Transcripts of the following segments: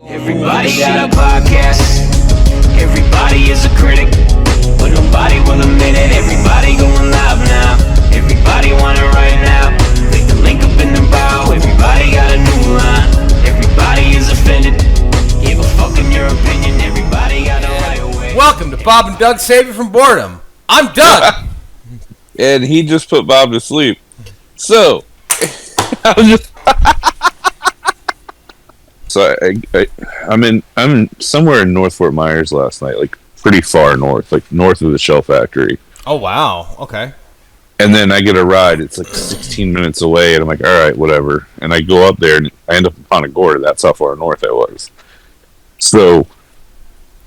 Everybody got a podcast. Everybody is a critic, but nobody want a minute. Everybody going live now. Everybody want it right now. Click the link up in the bio. Everybody got a new line. Everybody is offended. Give a fuck in your opinion. Everybody got a right away. Welcome to Bob and Doug Save You From Boredom. I'm Doug. And he just put Bob to sleep. So, I'm somewhere in North Fort Myers last night, like pretty far north, like north of the Shell Factory. Oh wow, okay. And then I get a ride. It's like 16 minutes away, and I'm like, all right, whatever. And I go up there, and I end up in Punta Gorda. That's how far north I was. So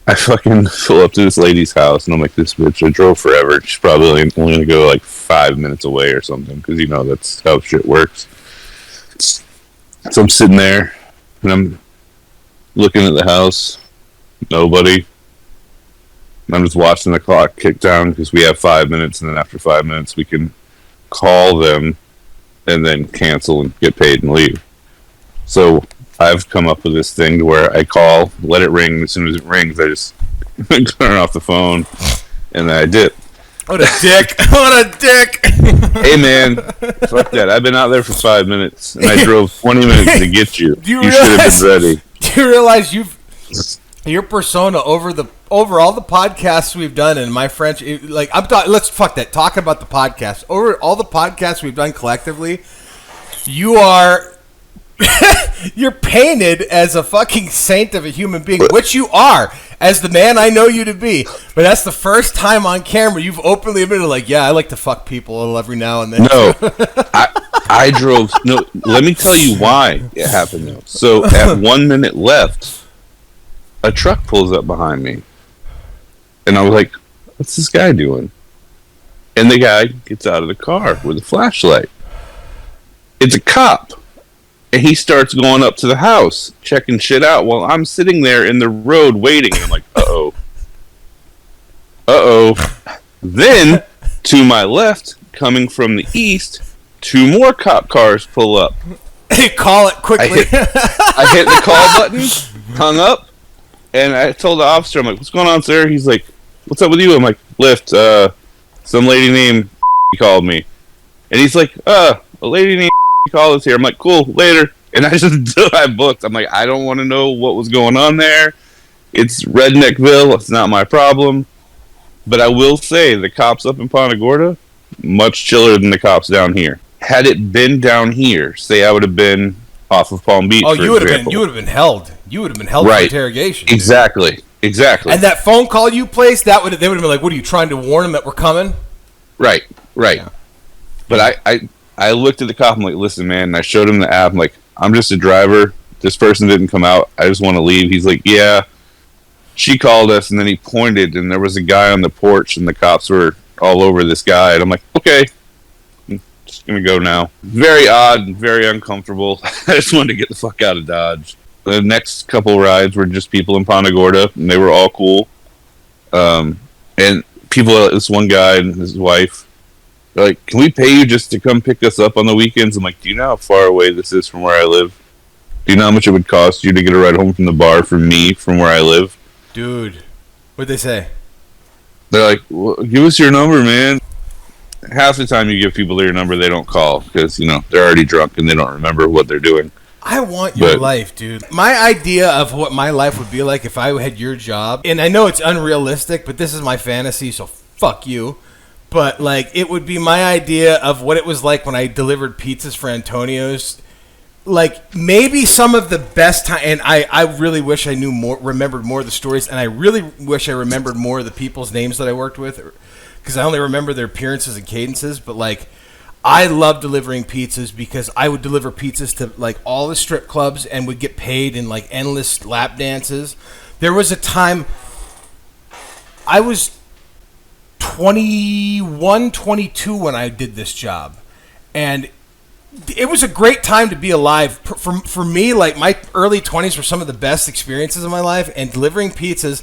I fucking pull up to this lady's house, and I'm like, this bitch, I drove forever. She's probably only going to go like 5 minutes away or something, because, you know, that's how shit works. So I'm sitting there, and I'm looking at the house. Nobody. I'm just watching the clock kick down, because we have 5 minutes, and then after 5 minutes, we can call them and then cancel and get paid and leave. So I've come up with this thing to where I call, let it ring. As soon as it rings, I just turn off the phone, and then I dip. What a dick! What a dick! Hey man, fuck that. I've been out there for 5 minutes, and I drove 20 minutes to get you. You should have been ready. Do you realize your persona over all the podcasts we've done, and my French, like let's fuck that. Talking about the podcast, over all the podcasts we've done collectively, you're painted as a fucking saint of a human being, which you are, as the man I know you to be. But that's the first time on camera you've openly admitted, like, yeah, I like to fuck people a little every now and then. No, I drove. No, let me tell you why it happened though. So at 1 minute left, a truck pulls up behind me, and I was like, "What's this guy doing?" And the guy gets out of the car with a flashlight. It's a cop. And he starts going up to the house, checking shit out while I'm sitting there in the road waiting. And I'm like, uh-oh. Then, to my left, coming from the east, 2 more cop cars pull up. Call it quickly. I hit the call button, hung up, and I told the officer, I'm like, what's going on, sir? He's like, what's up with you? I'm like, Lyft, some lady named called me. And he's like, a lady named call us here. I'm like, cool, later. And I booked. I'm like, I don't want to know what was going on there. It's Redneckville. It's not my problem. But I will say the cops up in Punta Gorda, much chiller than the cops down here. Had it been down here, say I would have been off of Palm Beach. Oh, you would have been held. You would have been held for interrogation. Exactly. And that phone call you placed, they would have been like, what are you trying to warn them that we're coming? Right. Yeah. But I looked at the cop, I'm like, listen, man, and I showed him the app. I'm like, I'm just a driver. This person didn't come out. I just want to leave. He's like, yeah. She called us, and then he pointed, and there was a guy on the porch, and the cops were all over this guy. And I'm like, okay, I'm just going to go now. Very odd and very uncomfortable. I just wanted to get the fuck out of Dodge. The next couple rides were just people in Punta Gorda, and they were all cool. And this one guy and his wife, like, can we pay you just to come pick us up on the weekends? I'm like, do you know how far away this is from where I live? Do you know how much it would cost you to get a ride home from the bar from me from where I live? Dude, what'd they say? They're like, well, give us your number, man. Half the time you give people your number, they don't call because, you know, they're already drunk and they don't remember what they're doing. I want your life, dude. My idea of what my life would be like if I had your job, and I know it's unrealistic, but this is my fantasy, so fuck you. But, like, it would be my idea of what it was like when I delivered pizzas for Antonio's. Like, maybe some of the best time, and I really wish I remembered more of the stories, and I really wish I remembered more of the people's names that I worked with, because I only remember their appearances and cadences, but, like, I love delivering pizzas because I would deliver pizzas to, like, all the strip clubs and would get paid in, like, endless lap dances. There was a time I was 21, 22 when I did this job. And it was a great time to be alive. For me, like, my early 20s were some of the best experiences of my life. And delivering pizzas,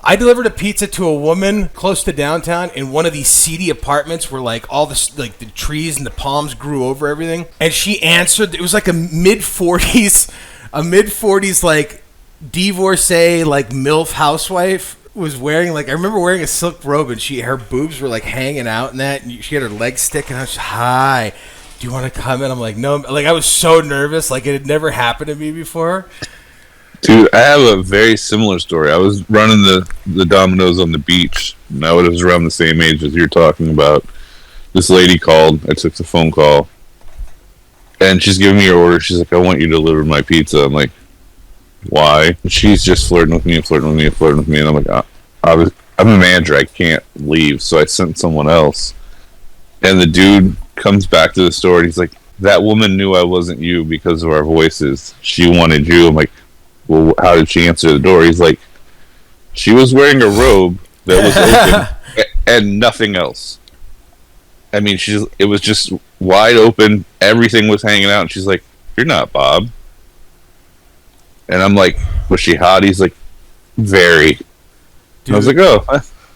I delivered a pizza to a woman close to downtown in one of these seedy apartments where, like, all the, like, the trees and the palms grew over everything. And she answered. It was like a mid-40s, like, divorcee, like MILF housewife was wearing, like, I remember wearing a silk robe and her boobs were like hanging out and that, and she had her legs sticking out. She's, hi, do you want to come in? I'm like, no. Like, I was so nervous. Like, it had never happened to me before. Dude, I have a very similar story. I was running the Domino's on the beach, and I was around the same age as you're talking about. This lady called. I took the phone call, and she's giving me her order. She's like, I want you to deliver my pizza. I'm like, why? And she's just flirting with me. And I'm like, I'm a manager. I can't leave. So I sent someone else. And the dude comes back to the store, and he's like, that woman knew I wasn't you because of our voices. She wanted you. I'm like, well, how did she answer the door? He's like, she was wearing a robe that was open and nothing else. I mean, it was just wide open. Everything was hanging out. And she's like, you're not Bob. And I'm like, was she hot? He's like, very. I was like, oh,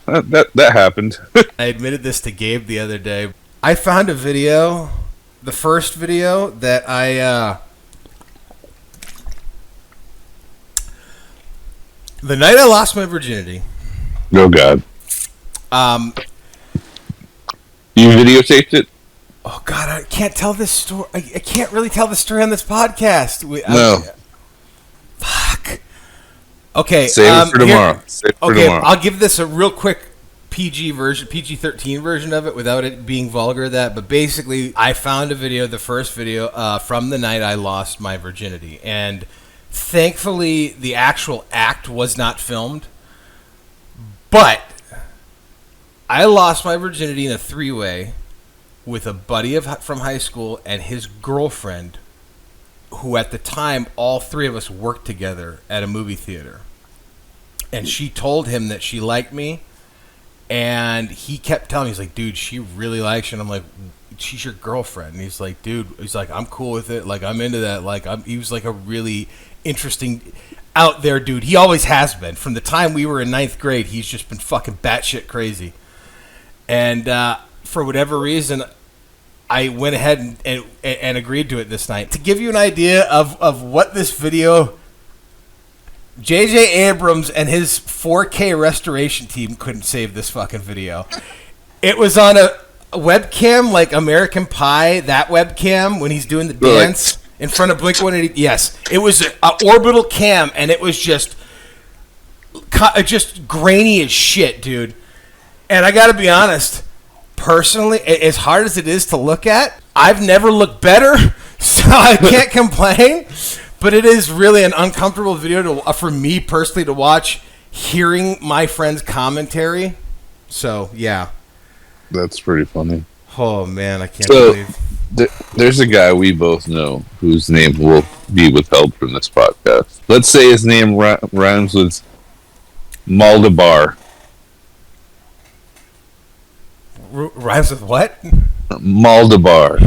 that happened. I admitted this to Gabe the other day. I found a video, the first video that the night I lost my virginity. Oh, God. You videotaped it? Oh, God, I can't tell this story. I can't really tell the story on this podcast. No. Fuck. Okay. Save it for tomorrow. Tomorrow. I'll give this a real quick PG-13 version of it without it being vulgar. But basically, I found a video, the first video, from the night I lost my virginity. And thankfully, the actual act was not filmed. But I lost my virginity in a three-way with a buddy from high school and his girlfriend, who at the time, all three of us worked together at a movie theater. And she told him that she liked me, and he kept telling me, he's like, dude, she really likes you. And I'm like, she's your girlfriend. And he's like, dude, I'm cool with it. Like, I'm into that. Like, he was like a really interesting, out there dude. He always has been. From the time we were in 9th grade, he's just been fucking batshit crazy. And for whatever reason, I went ahead and agreed to it this night. To give you an idea of what this video, J.J. Abrams and his 4K restoration team couldn't save this fucking video. It was on a webcam like American Pie, that webcam, when he's doing the dance in front of Blink-182. Yes, it was an orbital cam, and it was just grainy as shit, dude. And I gotta be honest, personally, as hard as it is to look at, I've never looked better, so I can't complain. But it is really an uncomfortable video for me personally to watch, hearing my friend's commentary. So, yeah. That's pretty funny. Oh, man, I can't believe. There's a guy we both know whose name will be withheld from this podcast. Let's say his name rhymes with Maldabar. Rhymes with what? Maldabar.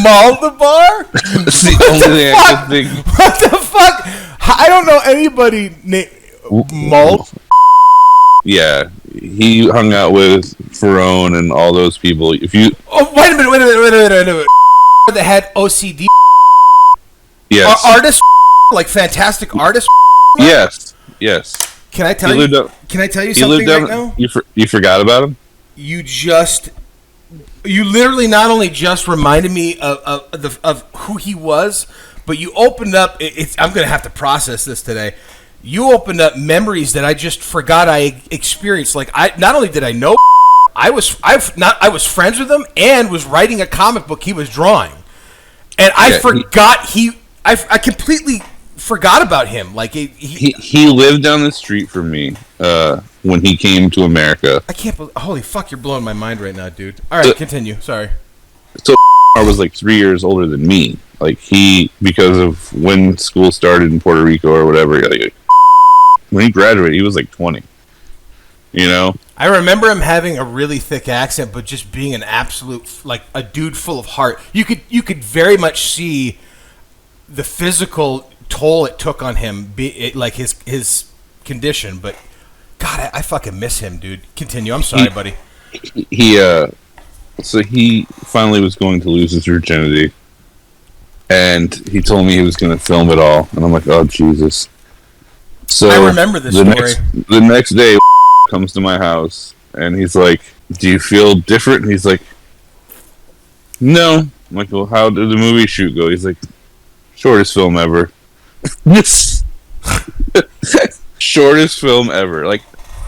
Maldabar? That's the only thing I can think. What the fuck? I don't know anybody named Malt. Yeah, he hung out with Ferone and all those people. If you wait a minute. That had OCD. Yes. Artist, like fantastic artist. Yes. Can I tell you? Can I tell you something right now? You forgot about him? You literally not only just reminded me of who he was, but you opened up. I'm going to have to process this today. You opened up memories that I just forgot I experienced. Like, not only did I know, I was friends with him and was writing a comic book he was drawing, and I forgot I completely forgot about him. Like he lived down the street from me when he came to America. I can't believe. Holy fuck! You're blowing my mind right now, dude. All right, continue. Sorry. So I was like 3 years older than me. Like because of when school started in Puerto Rico or whatever. Like, when he graduated, he was like 20. You know. I remember him having a really thick accent, but just being an absolute, like, a dude full of heart. You could very much see the physical toll it took on him, like his condition. But God, I fucking miss him, dude. Continue. I'm sorry, buddy. He So he finally was going to lose his virginity, and he told me he was going to film it all, and I'm like, oh Jesus. So I remember this story. The next day, comes to my house, and he's like, "Do you feel different?" And he's like, "No." I'm like, "Well, how did the movie shoot go?" He's like, "Shortest film ever." Shortest film ever. Like,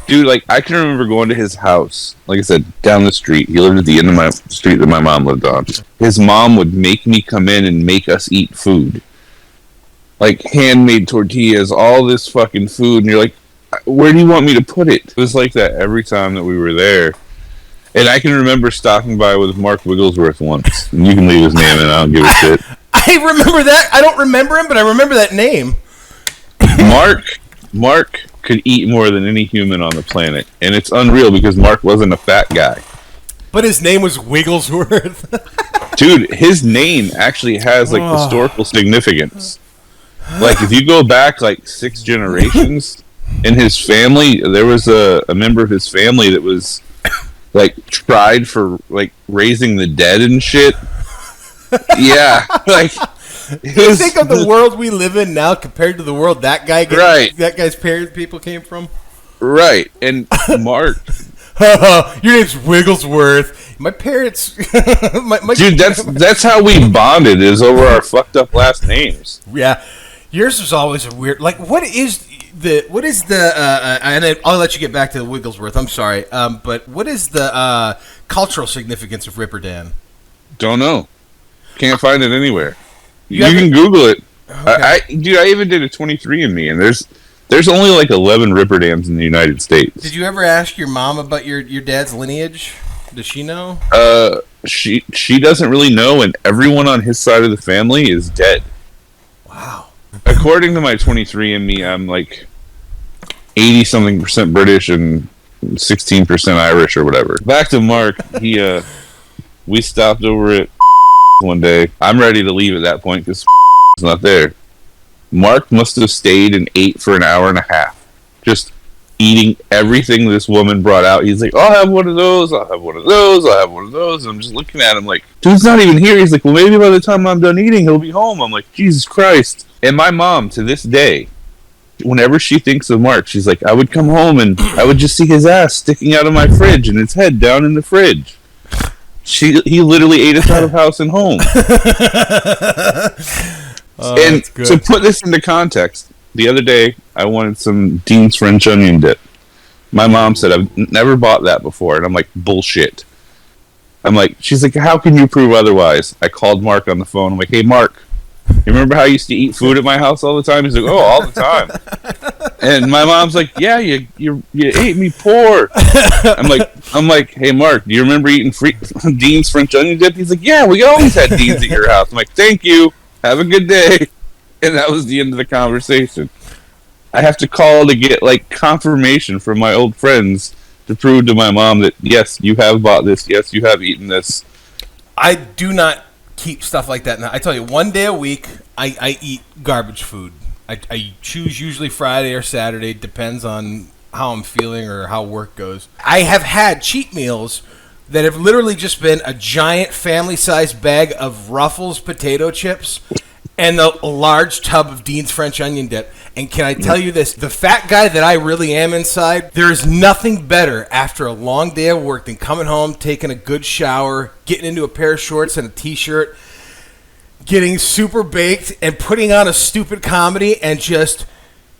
dude, like, I can remember going to his house, like I said, down the street. He lived at the end of my street that my mom lived on. His mom would make me come in and make us eat food. Like, handmade tortillas, all this fucking food, and you're like, where do you want me to put it? It was like that every time that we were there. And I can remember stopping by with Mark Wigglesworth once. And you can leave his name and I don't give a shit. I remember that. I don't remember him, but I remember that name. Mark could eat more than any human on the planet. And it's unreal because Mark wasn't a fat guy. But his name was Wigglesworth. Dude, his name actually has, like, historical significance. Like, if you go back, like, 6 generations... In his family, there was a member of his family that was, like, tried for, like, raising the dead and shit. Yeah, like... You think of the world we live in now compared to the world that guy's parents people came from? Right, and Mark... Your name's Wigglesworth. My parents... Dude, that's how we bonded, is over our fucked up last names. Yeah. Yours was always a weird... Like, what is the and I'll let you get back to the Wigglesworth. I'm sorry, but what is the cultural significance of Ripperdan? Don't know. Can't find it anywhere. You can Google it. Okay. I even did a 23andMe, and there's only like 11 Ripperdans in the United States. Did you ever ask your mom about your dad's lineage? Does she know? She doesn't really know, and everyone on his side of the family is dead. Wow. According to my 23andMe, I'm like 80-something% British and 16% Irish or whatever. Back to Mark, we stopped over at one day. I'm ready to leave at that point because is not there. Mark must have stayed and ate for an hour and a half, just eating everything this woman brought out. He's like, I'll have one of those, I'll have one of those, I'll have one of those. And I'm just looking at him like, dude's not even here. He's like, well, maybe by the time I'm done eating, he'll be home. I'm like, Jesus Christ. And my mom, to this day, whenever she thinks of Mark, she's like, I would come home and I would just see his ass sticking out of my fridge and his head down in the fridge. He literally ate us out of house and home. And to put this into context, the other day I wanted some Dean's French onion dip. My mom said, I've never bought that before. And I'm like, bullshit. She's like, how can you prove otherwise? I called Mark on the phone. I'm like, hey, Mark, you remember how I used to eat food at my house all the time? He's like, oh, all the time. And my mom's like, yeah, you ate me poor. I'm like, hey, Mark, do you remember eating Dean's French onion dip? He's like, yeah, we always had Dean's at your house. I'm like, thank you. Have a good day. And that was the end of the conversation. I have to call to get, like, confirmation from my old friends to prove to my mom that, yes, you have bought this. Yes, you have eaten this. I do not keep stuff like that now. I tell you, one day a week, I eat garbage food. I choose usually Friday or Saturday. Depends on how I'm feeling or how work goes. I have had cheat meals that have literally just been a giant family-sized bag of Ruffles potato chips and a large tub of Dean's French onion dip. And can I tell you this? The fat guy that I really am inside, there is nothing better after a long day of work than coming home, taking a good shower, getting into a pair of shorts and a t-shirt, getting super baked, and putting on a stupid comedy and just...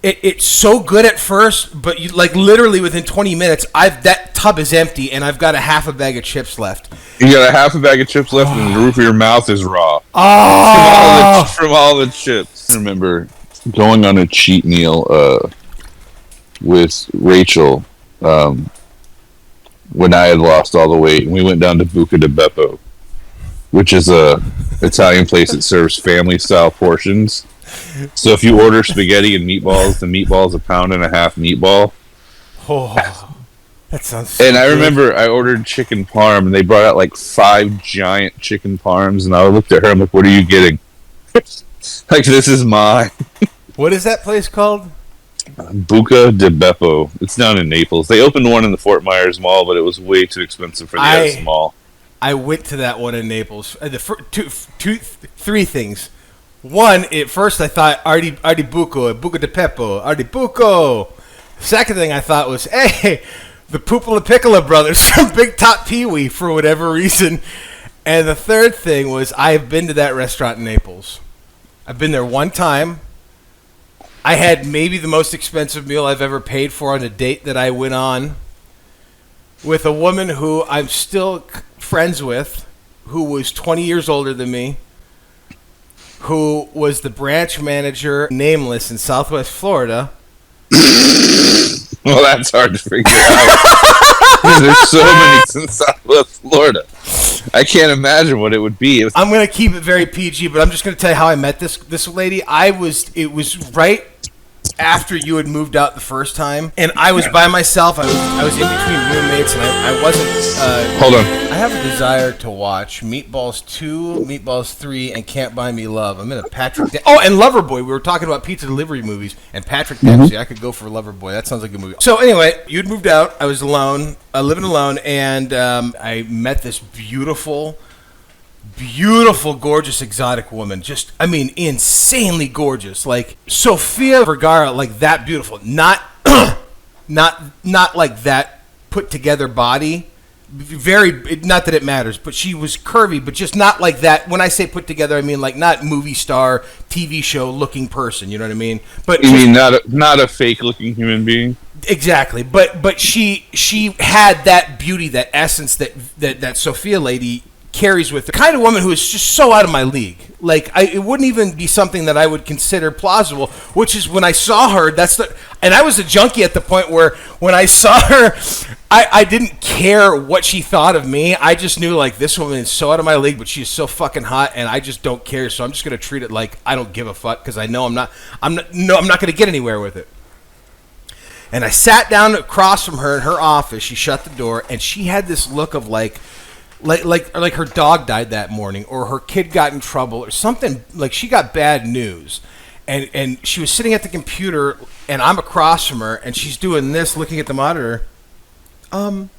It's so good at first, but you, like, literally within 20 minutes, that tub is empty, and I've got a half a bag of chips left. You got a half a bag of chips left, and the roof of your mouth is raw. From all the chips. I remember going on a cheat meal with Rachel when I had lost all the weight, and we went down to Buca di Beppo, which is a Italian place that serves family-style portions. So if you order spaghetti and meatballs, the meatball's a pound and a half meatball. Oh, that sounds so And I good. remember I ordered chicken parm, and they brought out like 5 giant chicken parms, and I looked at her, I'm like, what are you getting? Like, this is mine. What is that place called? Buca di Beppo. It's down in Naples. They opened one in the Fort Myers Mall, but it was way too expensive for the Edison Mall. I went to that one in Naples. Three things. One, at first I thought Artibuco, Buco de Pepo, Artibuco. Second thing I thought was, hey, the Pupila Piccola brothers from Big Top Pee Wee for whatever reason. And the third thing was, I've been to that restaurant in Naples. I've been there one time. I had maybe the most expensive meal I've ever paid for on a date that I went on with a woman who I'm still friends with, who was 20 years older than me, who was the branch manager, nameless, in Southwest Florida. Well, that's hard to figure out. There's so many in Southwest Florida. I can't imagine what it would be. I'm going to keep it very PG, but I'm just going to tell you how I met this lady. It was right after you had moved out the first time, and I was by myself. I was in between roommates, and I wasn't. Hold on. I have a desire to watch Meatballs 2, Meatballs 3, and Can't Buy Me Love. I'm in a Patrick. And Loverboy. We were talking about pizza delivery movies, and Patrick Dempsey. I could go for Loverboy. That sounds like a movie. So anyway, you'd moved out. I was alone, living alone, and I met this beautiful, gorgeous, exotic woman. Just, I mean, insanely gorgeous. Like Sofia Vergara, like that beautiful. Not like that put together body. Very, not that it matters, but she was curvy, but just not like that. When I say put together, I mean like not movie star, TV show looking person. You know what I mean? But you mean not a fake looking human being? Exactly. But she had that beauty, that essence that Sophia lady carries with her. The kind of woman who is just so out of my league. Like, it wouldn't even be something that I would consider plausible, which is when I saw her, and I was a junkie at the point where when I saw her, I didn't care what she thought of me. I just knew, like, this woman is so out of my league, but she is so fucking hot, and I just don't care, so I'm just going to treat it like I don't give a fuck, because I know I'm not going to get anywhere with it. And I sat down across from her in her office. She shut the door, and she had this look of like her dog died that morning, or her kid got in trouble, or something. Like, she got bad news, and she was sitting at the computer, and I'm across from her, and she's doing this, looking at the monitor. I'm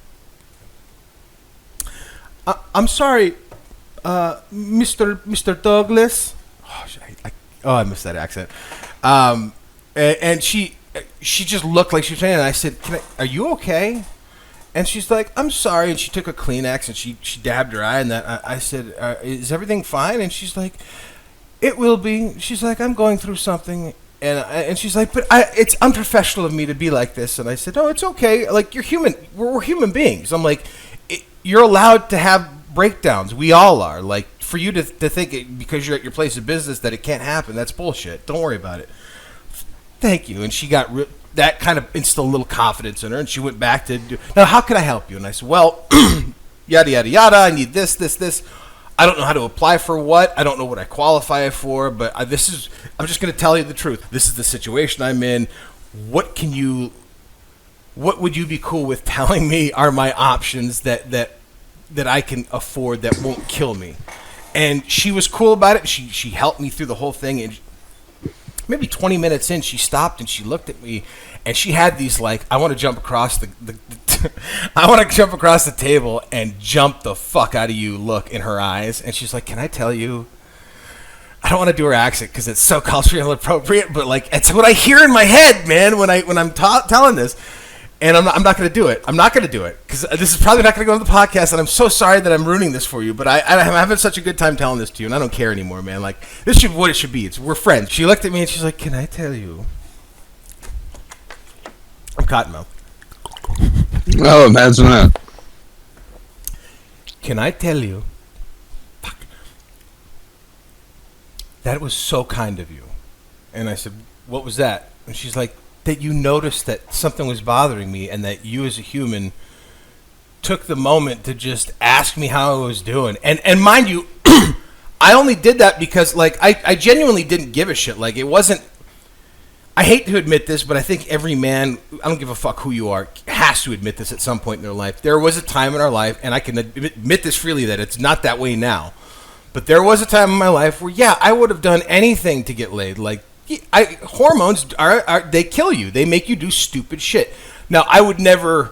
sorry, Mr. Douglas. I missed that accent. And she just looked like she was saying, and I said, "Are you okay?" And she's like, "I'm sorry." And she took a Kleenex and she dabbed her eye. And that I said, "Is everything fine?" And she's like, "It will be." She's like, "I'm going through something." And she's like, "But it's unprofessional of me to be like this." And I said, "No, it's okay. Like, you're human. We're human beings." I'm like, "You're allowed to have breakdowns. We all are. Like, for you to think because you're at your place of business that it can't happen, that's bullshit. Don't worry about it." Thank you. And she got that kind of instilled a little confidence in her, and she went back to now, how can I help you? And I said, well, yada, yada, yada, I need this. I don't know how to apply for what. I don't know what I qualify for, but I'm just going to tell you the truth. This is the situation I'm in. What would you be cool with telling me are my options that I can afford that won't kill me? And she was cool about it. She helped me through the whole thing, and maybe 20 minutes in, she stopped and she looked at me, and she had these like, I want to jump across I want to jump across the table and jump the fuck out of you look in her eyes. And she's like, "Can I tell you?" I don't want to do her accent because it's so culturally inappropriate, but like, it's what I hear in my head, man, when I'm telling this. And I'm not going to do it. I'm not going to do it because this is probably not going to go on the podcast, and I'm so sorry that I'm ruining this for you. But I'm having such a good time telling this to you, and I don't care anymore, man. Like, this should be what it should be. We're friends. She looked at me and she's like, "Can I tell you?" I'm Cottonmouth. Oh, imagine that. "Can I tell you? Fuck. That was so kind of you." And I said, "What was that?" And she's like, "That you noticed that something was bothering me, and that you as a human took the moment to just ask me how I was doing." And mind you, I only did that because, like, I genuinely didn't give a shit. Like, it wasn't, I hate to admit this, but I think every man, I don't give a fuck who you are, has to admit this at some point in their life. There was a time in our life, and I can admit this freely, that it's not that way now. But there was a time in my life where, yeah, I would have done anything to get laid. Like, hormones they kill you. They make you do stupid shit. Now, I would never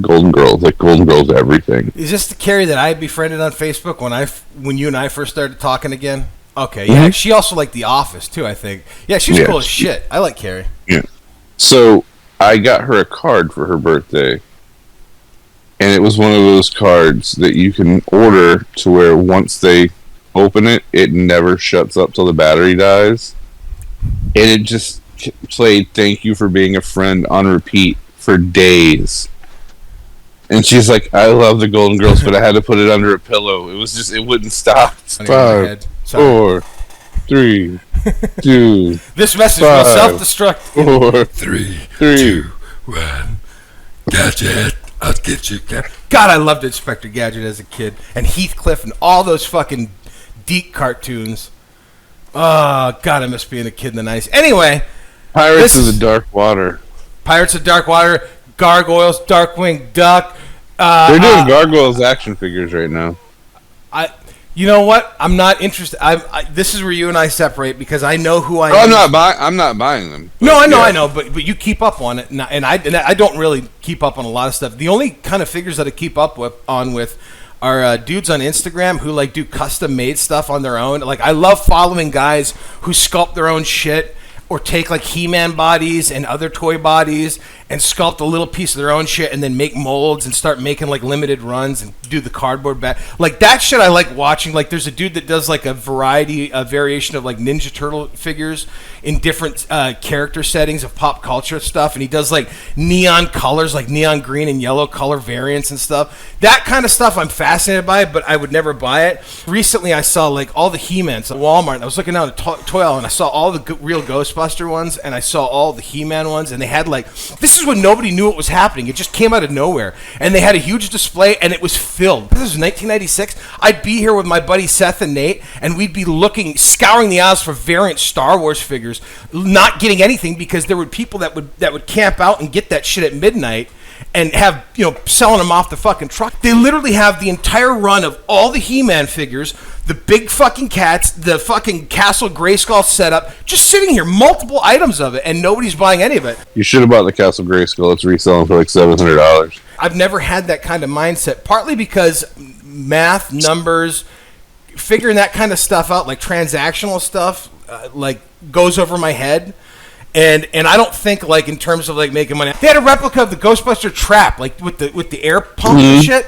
Golden Girls. Like Golden Girls, everything. Is this the Carrie that I befriended on Facebook when you and I first started talking again? Okay, yeah. She also liked The Office too, I think. Yeah, she's cool as shit. I like Carrie. Yeah. So I got her a card for her birthday, and it was one of those cards that you can order to where once they open it, it never shuts up till the battery dies, and it just played "Thank You for Being a Friend" on repeat for days. And she's like, I love the Golden Girls, but I had to put it under a pillow. It wouldn't stop. 5, 4, 3, 2. This message will self-destruct. 4, 3, 2, 1. Gadget, I'll get you. God, I loved Inspector Gadget as a kid. And Heathcliff and all those fucking Deke cartoons. Oh, God, I miss being a kid in the 90s. Anyway. Pirates of the Dark Water. Pirates of Dark Water, Gargoyles, Darkwing Duck. They're doing Gargoyles action figures right now. You know what? I'm not interested. This is where you and I separate because I know who I am. I'm not buying them. No, I know. But you keep up on it, and I don't really keep up on a lot of stuff. The only kind of figures that I keep up with are dudes on Instagram who like do custom made stuff on their own. Like I love following guys who sculpt their own shit. Or take like He-Man bodies and other toy bodies and sculpt a little piece of their own shit and then make molds and start making like limited runs and do the cardboard back. Like that shit I like watching. Like there's a dude that does like a variation of like Ninja Turtle figures in different character settings of pop culture stuff. And he does like neon colors, like neon green and yellow color variants and stuff. That kind of stuff I'm fascinated by, but I would never buy it. Recently I saw like all the He-Mans at Walmart. And I was looking down at toy aisle and I saw all the real Ghostbuster ones and I saw all the He-Man ones and they had like, this is when nobody knew what was happening. It just came out of nowhere. And they had a huge display and it was filled. This was 1996. I'd be here with my buddy Seth and Nate and we'd be scouring the aisles for variant Star Wars figures, not getting anything because there were people that would camp out and get that shit at midnight and have, selling them off the fucking truck. They literally have the entire run of all the He-Man figures, the big fucking cats, the fucking Castle Grayskull setup, just sitting here, multiple items of it, and nobody's buying any of it. You should have bought the Castle Grayskull. It's reselling for like $700. I've never had that kind of mindset, partly because math, numbers, figuring that kind of stuff out, like transactional stuff, like goes over my head. And I don't think like in terms of like making money. They had a replica of the Ghostbuster trap, like with the air pump and shit.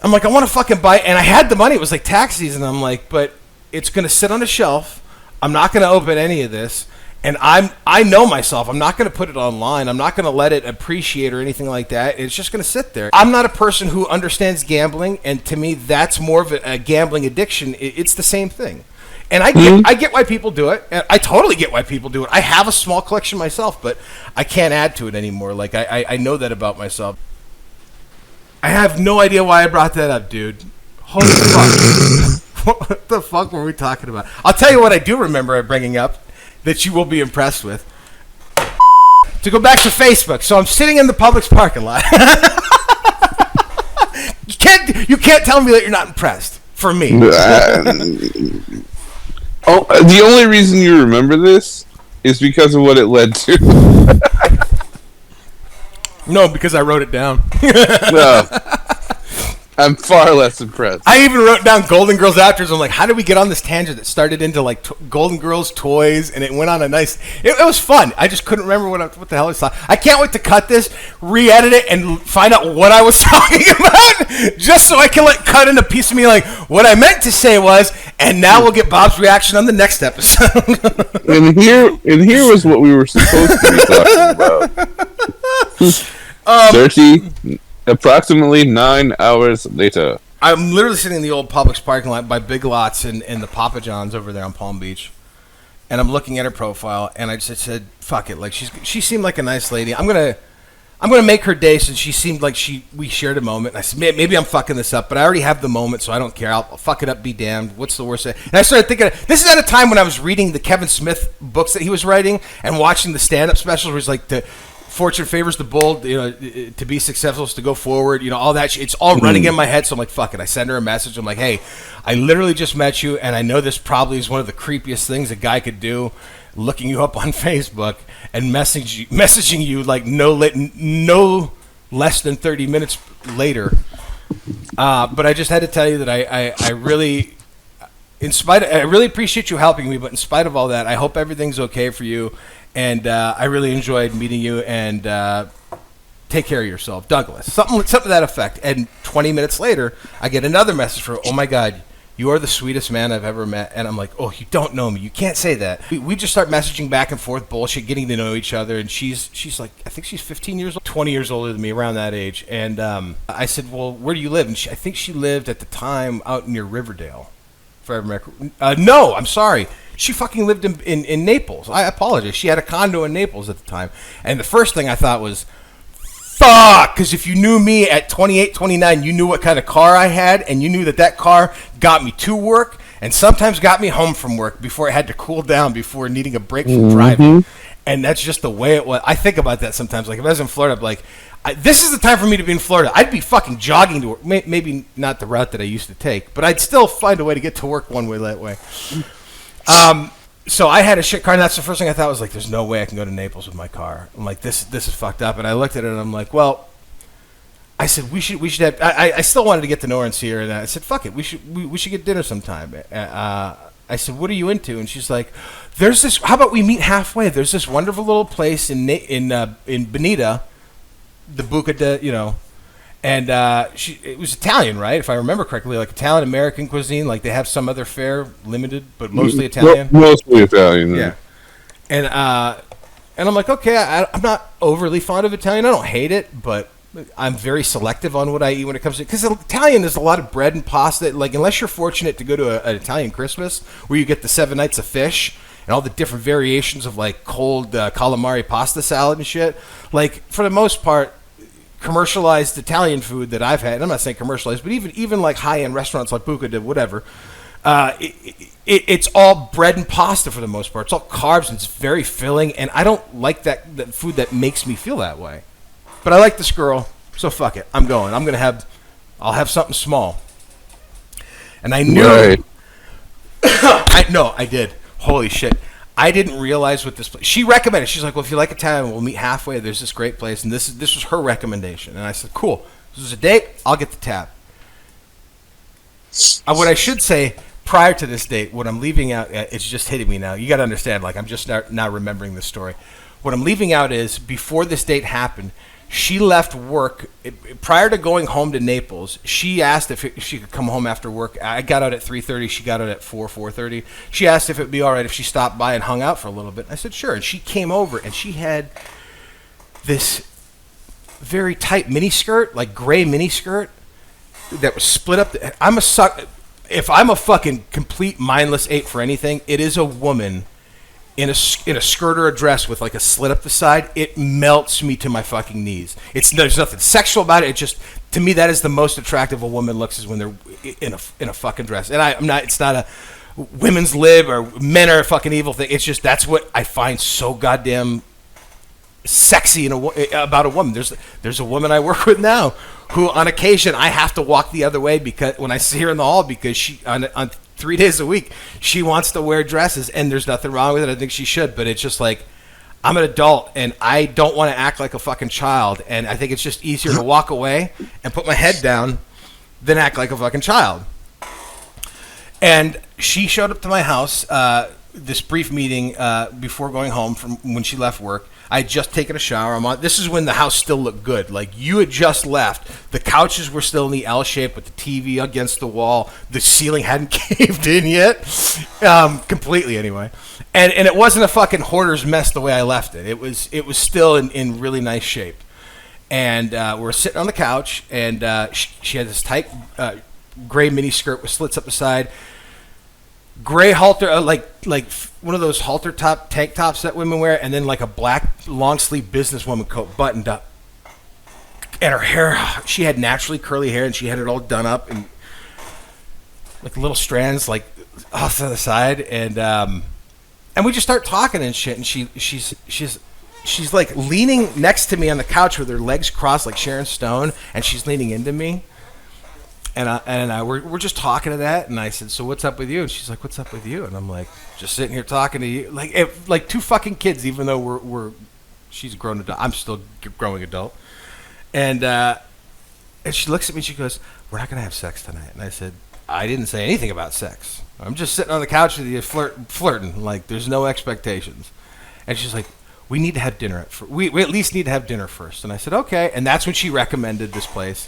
I'm like, I want to fucking buy it. And I had the money. It was like tax season. I'm like, but it's going to sit on a shelf. I'm not going to open any of this. And I know myself. I'm not going to put it online. I'm not going to let it appreciate or anything like that. It's just going to sit there. I'm not a person who understands gambling. And to me, that's more of a gambling addiction. It's the same thing. And I get why people do it. And I totally get why people do it. I have a small collection myself, but I can't add to it anymore. Like, I know that about myself. I have no idea why I brought that up, dude. Holy fuck. What the fuck were we talking about? I'll tell you what I do remember bringing up that you will be impressed with. To go back to Facebook. So I'm sitting in the Publix parking lot. You can't tell me that you're not impressed. For me. The only reason you remember this is because of what it led to. No, because I wrote it down. No. I'm far less impressed. I even wrote down Golden Girls afterwards. I'm like, how did we get on this tangent that started into like Golden Girls toys, and it went on a nice. It was fun. I just couldn't remember what the hell I saw. I can't wait to cut this, re-edit it, and find out what I was talking about, just so I can like cut in a piece of me like what I meant to say was, and now we'll get Bob's reaction on the next episode. and here was what we were supposed to be talking about. Approximately 9 hours later. I'm literally sitting in the old Publix parking lot by Big Lots in the Papa John's over there on Palm Beach. And I'm looking at her profile, and I just said, fuck it. Like, she seemed like a nice lady. I'm gonna make her day since she seemed like we shared a moment. And I said, maybe I'm fucking this up, but I already have the moment, so I don't care. I'll fuck it up, be damned. What's the worst? And I started thinking, this is at a time when I was reading the Kevin Smith books that he was writing and watching the stand-up specials where he's like, fortune favors the bold, to be successful is to go forward, all that shit. It's all running in my head, so I'm like, fuck it. I send her a message. I'm like, hey, I literally just met you, and I know this probably is one of the creepiest things a guy could do, looking you up on Facebook and messaging you like no less than 30 minutes later. But I just had to tell you that I really, I really appreciate you helping me, but in spite of all that, I hope everything's okay for you. And I really enjoyed meeting you, and take care of yourself, Douglas. Something to that effect. And 20 minutes later, I get another message from, oh my God, you are the sweetest man I've ever met. And I'm like, oh, you don't know me. You can't say that. We just start messaging back and forth, bullshit, getting to know each other. And she's like, I think she's 15 years old, 20 years older than me, around that age. And I said, well, where do you live? And I think she lived at the time out near Riverdale. If I remember. No, I'm sorry. She fucking lived in Naples. I apologize. She had a condo in Naples at the time. And the first thing I thought was, fuck, because if you knew me at 28, 29, you knew what kind of car I had, and you knew that car got me to work and sometimes got me home from work before I had to cool down before needing a break from driving. And that's just the way it was. I think about that sometimes. Like, if I was in Florida, I'd be like, this is the time for me to be in Florida. I'd be fucking jogging to work. Maybe not the route that I used to take, but I'd still find a way to get to work one way that way. So I had a shit car, and that's the first thing I thought was like, there's no way I can go to Naples with my car. I'm like, this is fucked up. And I looked at it, and I'm like, well, I said we should have. I still wanted to get to know her and see her, and I said, fuck it, we should get dinner sometime. I said, what are you into? And she's like, there's this. How about we meet halfway? There's this wonderful little place in Bonita, the Buca de, And it was Italian, right? If I remember correctly, like Italian American cuisine. Like they have some other fare, limited, but mostly Italian. Mostly Italian. Yeah. And I'm like, okay, I'm not overly fond of Italian. I don't hate it, but I'm very selective on what I eat when it comes to, because Italian is a lot of bread and pasta. Like, unless you're fortunate to go to an Italian Christmas where you get the 7 nights of fish and all the different variations of like cold calamari pasta salad and shit. Like, for the most part, commercialized Italian food that I've had, and I'm not saying commercialized, but even like high-end restaurants like Buca de whatever, it's all bread and pasta for the most part. It's all carbs, and it's very filling, and I don't like that food that makes me feel that way. But I like this girl, so fuck it. I'm going. I'll have something small. And I knew. Right. I did. Holy shit. I didn't realize what this place. She recommended. She's like, well, if you like Italian, we'll meet halfway. There's this great place, and this was her recommendation. And I said, cool. This is a date. I'll get the tab. What I should say prior to this date, what I'm leaving out, it's just hitting me now. You got to understand. Like, I'm just now remembering this story. What I'm leaving out is before this date happened, she left work prior to going home to Naples. She asked if she could come home after work. I got out at 3:30. She got out at 4:30. She asked if it'd be all right if she stopped by and hung out for a little bit. I said sure, and she came over, and she had this very tight miniskirt, like gray miniskirt that was split up. I'm a suck. If I'm a fucking complete mindless ape for anything, it is a woman in a skirt or a dress with like a slit up the side. It melts me to my fucking knees. There's nothing sexual about it. It just, to me, that is the most attractive a woman looks, is when they're in a fucking dress. And I'm not. It's not a women's lib or men are a fucking evil thing. It's just, that's what I find so goddamn sexy about a woman. There's a woman I work with now who, on occasion, I have to walk the other way because when I see her in the hall, because she on 3 days a week, she wants to wear dresses, and there's nothing wrong with it. I think she should, but it's just like, I'm an adult, and I don't want to act like a fucking child, and I think it's just easier to walk away and put my head down than act like a fucking child. And she showed up to my house, this brief meeting before going home from when she left work. I had just taken a shower. This is when the house still looked good. Like, you had just left. The couches were still in the L shape with the TV against the wall. The ceiling hadn't caved in yet. Completely, anyway. And it wasn't a fucking hoarder's mess the way I left it. It was still in really nice shape. And we're sitting on the couch, and she had this tight gray mini skirt with slits up the side. Gray halter, like one of those halter top tank tops that women wear, and then like a black long sleeve businesswoman coat buttoned up. And her hair, she had naturally curly hair, and she had it all done up and like little strands like off to the side, and we just start talking and shit. And she's like leaning next to me on the couch with her legs crossed like Sharon Stone, and she's leaning into me. And we're just talking to that, and I said, so what's up with you? And she's like, what's up with you? And I'm like, just sitting here talking to you, like two fucking kids, even though she's a grown adult, I'm still a growing adult. And she looks at me and she goes, "We're not going to have sex tonight." And I said, "I didn't say anything about sex. I'm just sitting on the couch with you flirting. Like, there's no expectations." And she's like, "We need to have dinner. We at least need to have dinner first." And I said, "Okay." And that's when she recommended this place.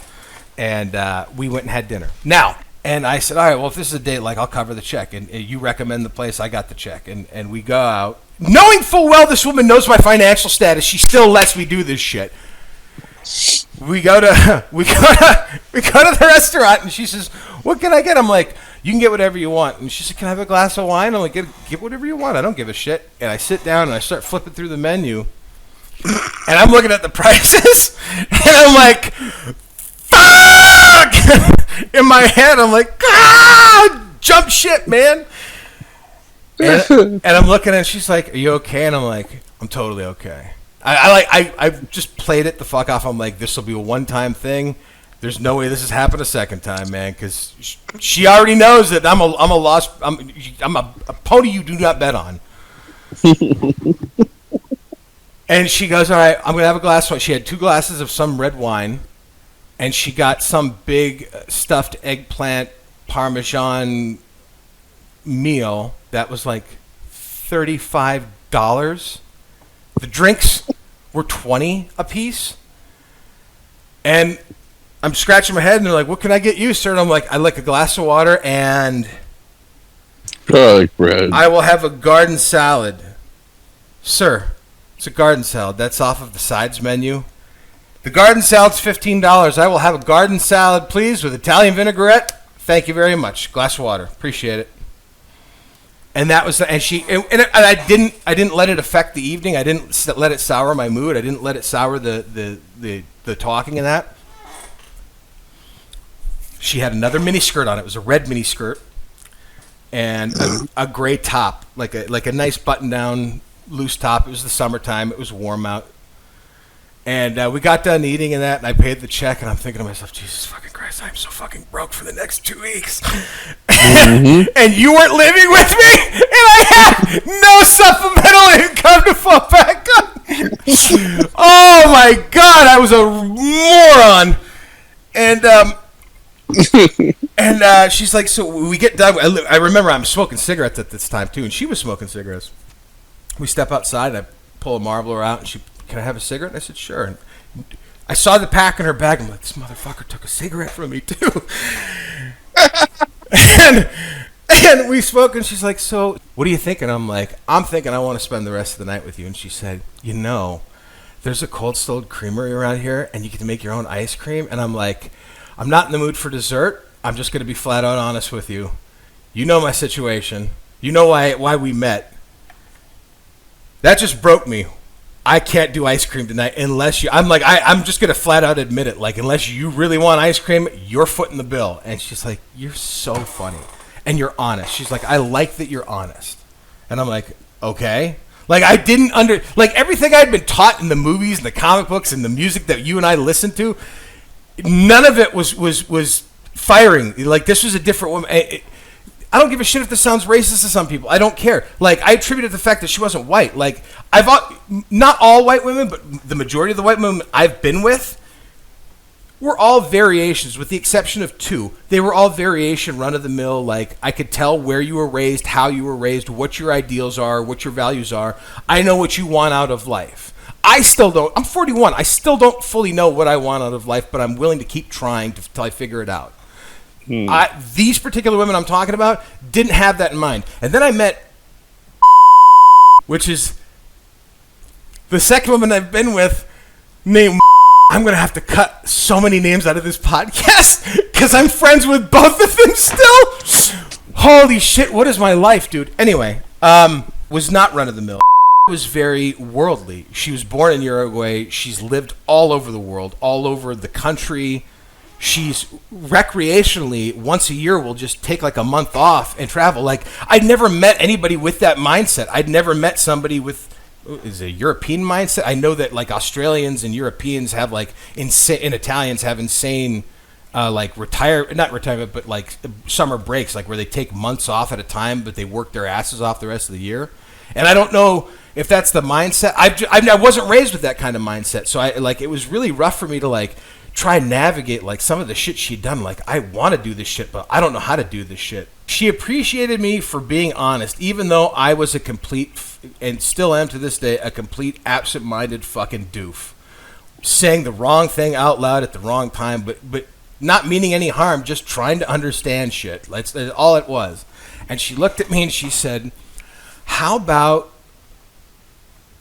And we went and had dinner. Now, and I said, "All right, well, if this is a date, like, I'll cover the check. And you recommend the place, I got the check." And we go out. Knowing full well this woman knows my financial status, she still lets me do this shit. We go to the restaurant, and she says, "What can I get?" I'm like, "You can get whatever you want." And she said, "Can I have a glass of wine?" I'm like, "Get whatever you want. I don't give a shit." And I sit down and I start flipping through the menu, and I'm looking at the prices, and I'm like, "Fuck!" In my head, I'm like, jump shit, man. And I'm looking, and she's like, "Are you okay?" And I'm like, "I'm totally okay." I just played it the fuck off. I'm like, this will be a one-time thing. There's no way this has happened a second time, man, because she already knows that I'm a pony you do not bet on. And she goes, "All right, I'm gonna have a glass of wine." She had 2 glasses of some red wine, and she got some big stuffed eggplant Parmesan meal that was like $35. The drinks were $20 a piece. And I'm scratching my head, and they're like, "What can I get you, sir?" And I'm like, "I'd like a glass of water, and garlic bread. I will have a garden salad." "Sir, it's a garden salad. That's off of the sides menu. The garden salad's $15. I will have a garden salad, please, with Italian vinaigrette. Thank you very much. Glass of water. Appreciate it." And that was, and I didn't let it affect the evening. I didn't let it sour my mood. I didn't let it sour the talking and that. She had another mini skirt on. It was a red mini skirt and a gray top, like a nice button down loose top. It was the summertime. It was warm out. And we got done eating and that, and I paid the check, and I'm thinking to myself, Jesus fucking Christ, I'm so fucking broke for the next 2 weeks. Mm-hmm. And you weren't living with me, and I had no supplemental income to fall back on. Oh my God, I was a moron. And she's like, so we get done. I remember I'm smoking cigarettes at this time too, and she was smoking cigarettes. We step outside, and I pull a Marlboro out, and she, "Can I have a cigarette?" And I said, "Sure." And I saw the pack in her bag. I'm like, this motherfucker took a cigarette from me too. and we spoke, and she's like, "So what are you thinking?" I'm like, "I'm thinking I want to spend the rest of the night with you." And she said, "There's a Cold Stone Creamery around here, and you get to make your own ice cream." And I'm like, "I'm not in the mood for dessert. I'm just going to be flat out honest with you. You know my situation. You know why we met. That just broke me. I can't do ice cream tonight unless you..." I'm like, I'm just going to flat out admit it. Like, unless you really want ice cream, you're footing the bill. And she's like, "You're so funny. And you're honest." She's like, "I like that you're honest." And I'm like, okay. Like, I didn't like, everything I'd been taught in the movies and the comic books and the music that you and I listened to, none of it was firing. Like, this was a different woman. I don't give a shit if this sounds racist to some people. I don't care. Like, I attributed the fact that she wasn't white. Like, not all white women, but the majority of the white women I've been with were all variations, with the exception of 2. They were all variation, run-of-the-mill. Like, I could tell where you were raised, how you were raised, what your ideals are, what your values are. I know what you want out of life. I still don't. I'm 41. I still don't fully know what I want out of life, but I'm willing to keep trying until I figure it out. These particular women I'm talking about didn't have that in mind. And then I met, which is the second woman I've been with, named. I'm going to have to cut so many names out of this podcast because I'm friends with both of them still. Holy shit, what is my life, dude? Anyway, was not run-of-the-mill. Was very worldly. She was born in Uruguay. She's lived all over the world, all over the country. She's recreationally, once a year, will just take like a month off and travel. Like, I'd never met anybody with that mindset. I'd never met somebody with a European mindset. I know that like Australians and Europeans have like insane, and Italians have insane like not retirement, but like summer breaks, like where they take months off at a time, but they work their asses off the rest of the year. And I don't know if that's the mindset, I wasn't raised with that kind of mindset. So it was really rough for me to like try and navigate like some of the shit she'd done. Like, I want to do this shit, but I don't know how to do this shit. She appreciated me for being honest, even though I was a complete, and still am to this day, a complete absent-minded fucking doof. Saying the wrong thing out loud at the wrong time, but not meaning any harm, just trying to understand shit. That's all it was. And she looked at me and she said, how about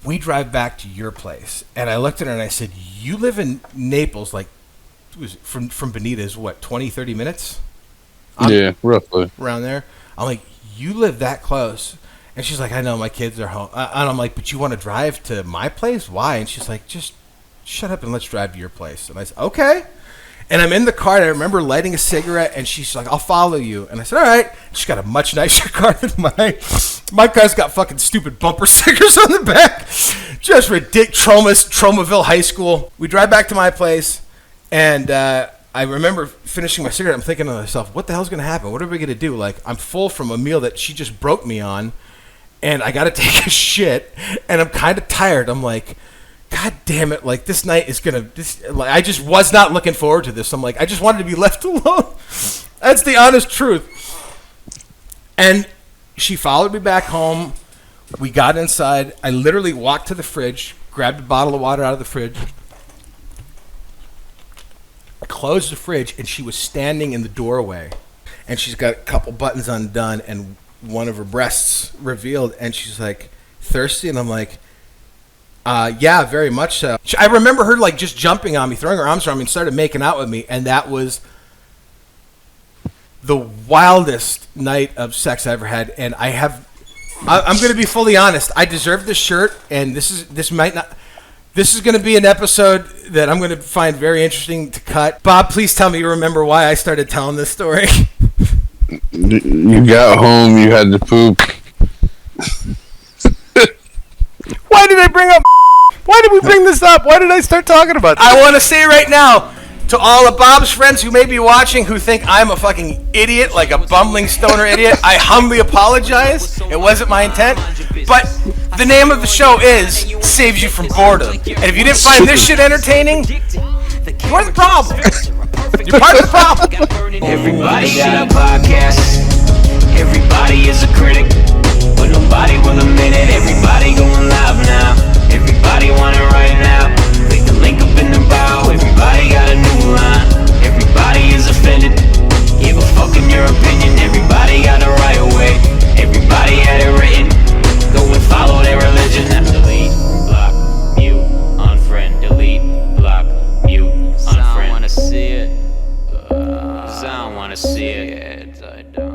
we drive back to your place? And I looked at her and I said, you live in Naples, like, from Bonita is what, 20, 30 minutes? Yeah, roughly. Around there. I'm like, you live that close? And she's like, I know, my kids are home. And I'm like, but you want to drive to my place? Why? And she's like, just shut up and let's drive to your place. And I said, okay. And I'm in the car, and I remember lighting a cigarette, and she's like, I'll follow you. And I said, all right. She's got a much nicer car than mine. My car's got fucking stupid bumper stickers on the back. Just ridiculous. Tromaville High School. We drive back to my place, and I remember finishing my cigarette. I'm thinking to myself, what the hell's going to happen? What are we going to do? Like, I'm full from a meal that she just broke me on, and I got to take a shit, and I'm kind of tired. I'm like, God damn it, like, this night is going to... I just was not looking forward to this. I'm like, I just wanted to be left alone. That's the honest truth. And she followed me back home. We got inside. I literally walked to the fridge, grabbed a bottle of water out of the fridge, closed the fridge, and she was standing in the doorway. And she's got a couple buttons undone and one of her breasts revealed, and she's like, thirsty? And I'm like, yeah, very much so. I remember her like just jumping on me, throwing her arms around me, and started making out with me, and that was the wildest night of sex I ever had. And I'm going to be fully honest. I deserve this shirt, and this is going to be an episode that I'm going to find very interesting to cut. Bob, please tell me you remember why I started telling this story. You got home, you had to poop. Why did I bring up? Why did we bring this up? Why did I start talking about this? I want to say right now to all of Bob's friends who may be watching who think I'm a fucking idiot, like a bumbling stoner idiot, I humbly apologize. It wasn't my intent. But the name of the show is Saves You From Boredom. And if you didn't find this shit entertaining, you're the problem. You're part of the problem. Everybody got a podcast. Everybody is a critic, but nobody will admit it. Everybody going live now. Everybody want it right now. Click the link up in the bio. Everybody got a new line. Everybody is offended. Give a fuck in your opinion. Everybody got the right way. Everybody had it written. Go and follow their religion. Delete, block, mute, unfriend. Delete, block, mute, unfriend. I don't wanna see it. 'Cause I don't wanna see it. I don't.